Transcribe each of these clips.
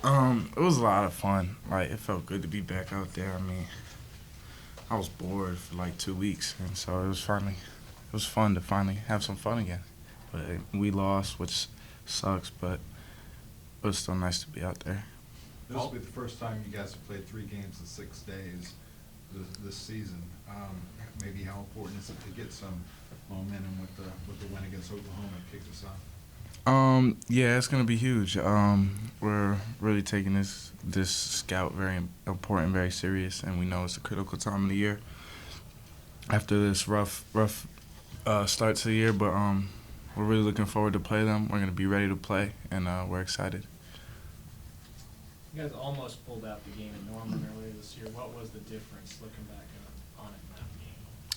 It was a lot of fun. Like, it felt good to be back out there. I mean, I was bored for like 2 weeks, and so it was fun to finally have some fun again. But we lost, which sucks, but it was still nice to be out there. This will be the first time you guys have played 3 games in 6 days this season. Maybe how important is it to get some momentum with the win against Oklahoma to kick us off? Yeah, it's gonna be huge. We're really taking this scout very important, very serious, and we know it's a critical time of the year after this rough start to the year. But we're really looking forward to play them. We're gonna be ready to play, and we're excited. You guys almost pulled out the game in Norman earlier this year. What was the difference looking back on it in that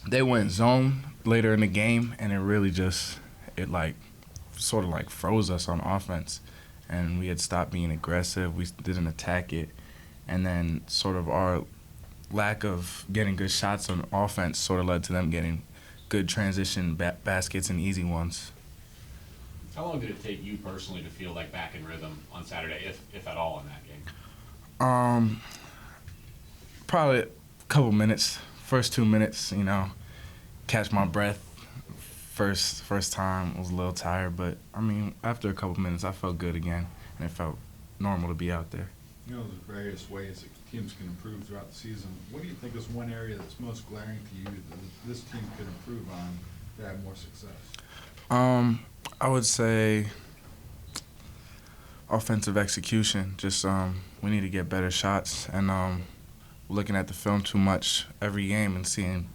game? They went zone later in the game, and it really sort of like froze us on offense, and we had stopped being aggressive. We didn't attack it, and then sort of our lack of getting good shots on offense sort of led to them getting good transition baskets and easy ones. How long did it take you personally to feel like back in rhythm on Saturday, if at all, in that game? Probably a couple minutes. First 2 minutes, catch my breath. First time I was a little tired, but I mean, after a couple minutes, I felt good again, and it felt normal to be out there. There's various ways that teams can improve throughout the season. What do you think is one area that's most glaring to you that this team could improve on to have more success? I would say offensive execution. Just we need to get better shots, and looking at the film too much every game and seeing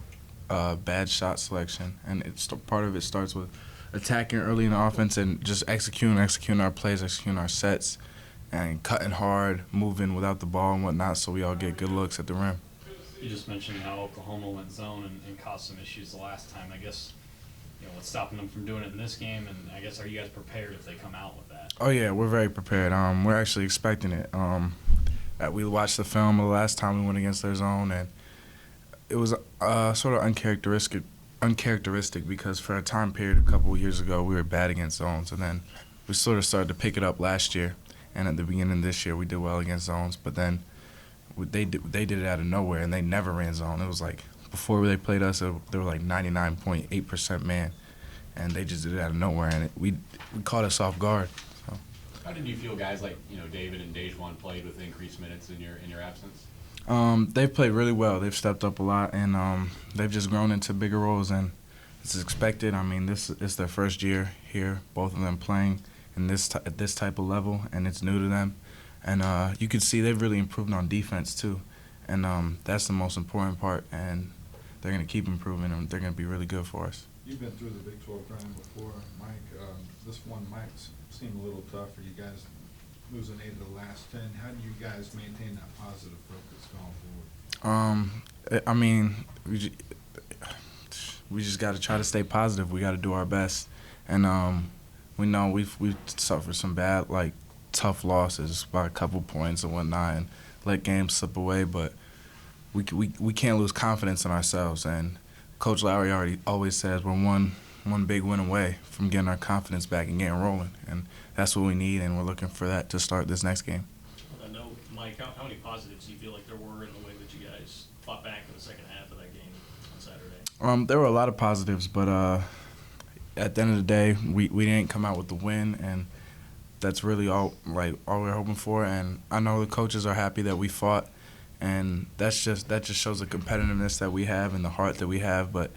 bad shot selection, and part of it starts with attacking early in the offense and just executing our plays, executing our sets, and cutting hard, moving without the ball and whatnot, so we all get good looks at the rim. You just mentioned how Oklahoma went zone and caused some issues the last time. I guess what's stopping them from doing it in this game, and I guess are you guys prepared if they come out with that? Oh yeah, we're very prepared. We're actually expecting it. We watched the film the last time we went against their zone, and it was sort of uncharacteristic because for a time period a couple of years ago we were bad against zones, and then we sort of started to pick it up last year, and at the beginning of this year we did well against zones, but then they did it out of nowhere, and they never ran zone. It was like before they played us, they were like 99.8% man, and they just did it out of nowhere, and we caught us off guard. So. How did you feel guys like David and Dejuan played with increased minutes in your absence? They've played really well. They've stepped up a lot, and they've just grown into bigger roles, and it's expected. I mean, this is their first year here, both of them playing at this type of level, and it's new to them. And you can see they've really improved on defense too, and that's the most important part. And they're going to keep improving, and they're going to be really good for us. You've been through the Big 12 grind before, Mike. This one might seem a little tough for you guys, losing 8 of the last 10. How do you guys maintain that positive focus going forward? I mean, we just got to try to stay positive. We got to do our best, and we know we've suffered some bad, tough losses by a couple points and whatnot, and let games slip away. But we can't lose confidence in ourselves. And Coach Lowry always says we're one big win away from getting our confidence back and getting rolling, and that's what we need, and we're looking for that to start this next game. I know, Mike, how many positives do you feel like there were in the way that you guys fought back in the second half of that game on Saturday? There were a lot of positives, but at the end of the day, we didn't come out with the win, and that's really all we're hoping for. And I know the coaches are happy that we fought, and that just shows the competitiveness that we have and the heart that we have. But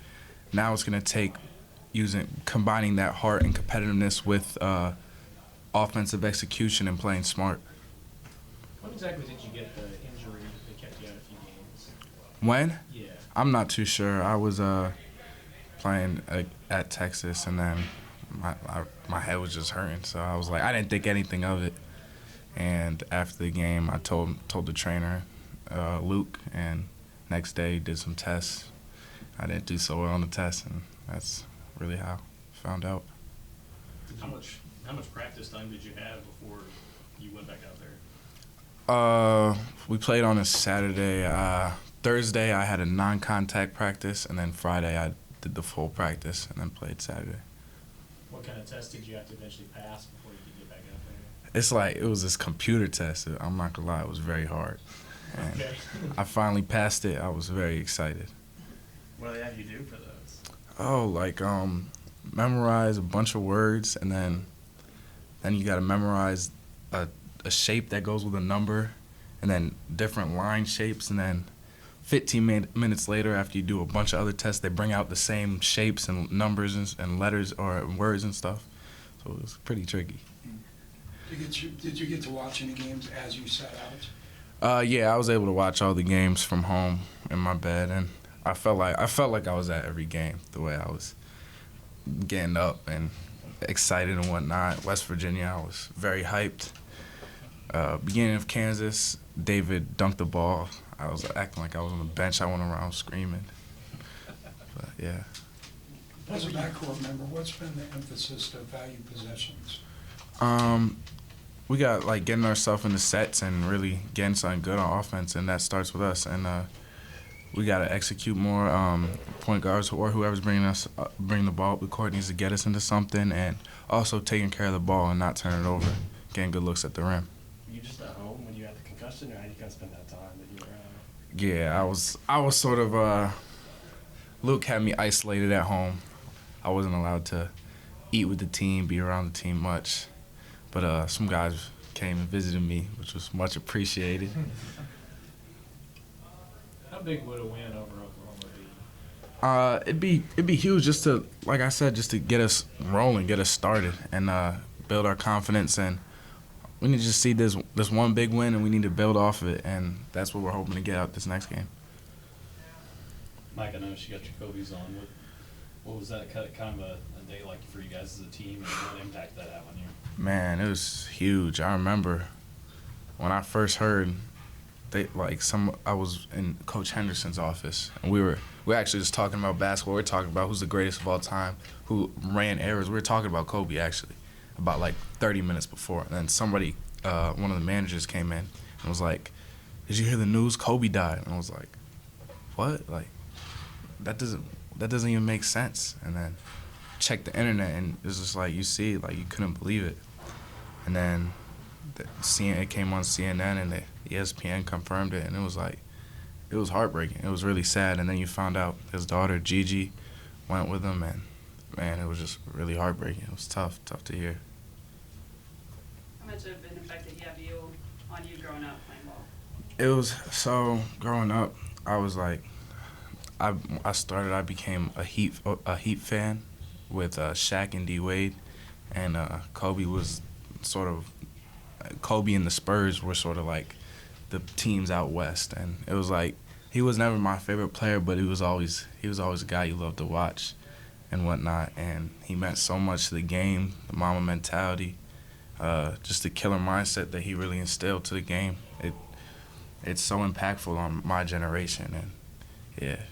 now it's going to take combining that heart and competitiveness with offensive execution and playing smart. When exactly did you get the injury that kept you out a few games? When? Yeah. I'm not too sure. I was playing at Texas, and then my head was just hurting, so I was like, I didn't think anything of it. And after the game, I told the trainer, Luke, and next day did some tests. I didn't do so well on the test, and that's really how I found out. How much practice time did you have before you went back out there? We played on a Saturday. Thursday I had a non-contact practice, and then Friday I did the full practice and then played Saturday. What kind of test did you have to eventually pass before you could get back out It's like it was this computer test. I'm not gonna lie, it was very hard. And Okay. I finally passed it. I was very excited. What do they have you do for those? Oh, like memorize a bunch of words, and then you got to memorize a shape that goes with a number, and then different line shapes, and then 15 minutes later, after you do a bunch of other tests, they bring out the same shapes and numbers and letters or words and stuff. So it was pretty tricky. Did you get to watch any games as you set out? Yeah, I was able to watch all the games from home in my bed, and I felt like I was at every game. The way I was getting up and excited and whatnot. West Virginia, I was very hyped. Beginning of Kansas, David dunked the ball. I was acting like I was on the bench. I went around screaming. But yeah. As a backcourt member, what's been the emphasis to value possessions? We got like getting ourselves into sets and really getting something good on offense, and that starts with us. And we got to execute more. Point guards or whoever's bringing the ball up the court needs to get us into something, and also taking care of the ball and not turning it over, getting good looks at the rim. Were you just at home when you had the concussion, or how did you guys spend that time that you were out? Yeah, I was sort of Luke had me isolated at home. I wasn't allowed to eat with the team, be around the team much. But some guys came and visited me, which was much appreciated. How big would a win over Oklahoma be? It'd be huge just to, like I said, just to get us rolling, get us started, and build our confidence. And we need to just see this one big win, and we need to build off of it. And that's what we're hoping to get out this next game. Mike, I noticed you got your Kobe's on. What was that kind of a day like for you guys as a team, and what impact that had on you? Man, it was huge. I remember when I first heard I was in Coach Henderson's office, and we were actually just talking about basketball. We were talking about who's the greatest of all time, who ran errors. We were talking about Kobe actually, about like 30 minutes before. And then somebody, one of the managers came in and was like, "Did you hear the news? Kobe died." And I was like, "What? Like, that doesn't even make sense." And then checked the internet, and it was just like, you see, like you couldn't believe it. And then it came on CNN, and the ESPN confirmed it, and it was heartbreaking. It was really sad. And then you found out his daughter Gigi went with him, and man, it was just really heartbreaking. It was tough to hear. How much of an effect did he have on you growing up playing ball? It was so growing up. I was like, I became a Heat fan with Shaq and D Wade, and Kobe and the Spurs were sort of like the teams out west, and it was like he was never my favorite player, but he was always a guy you loved to watch and whatnot, and he meant so much to the game, the Mamba mentality, just the killer mindset that he really instilled to the game. It's so impactful on my generation, and yeah.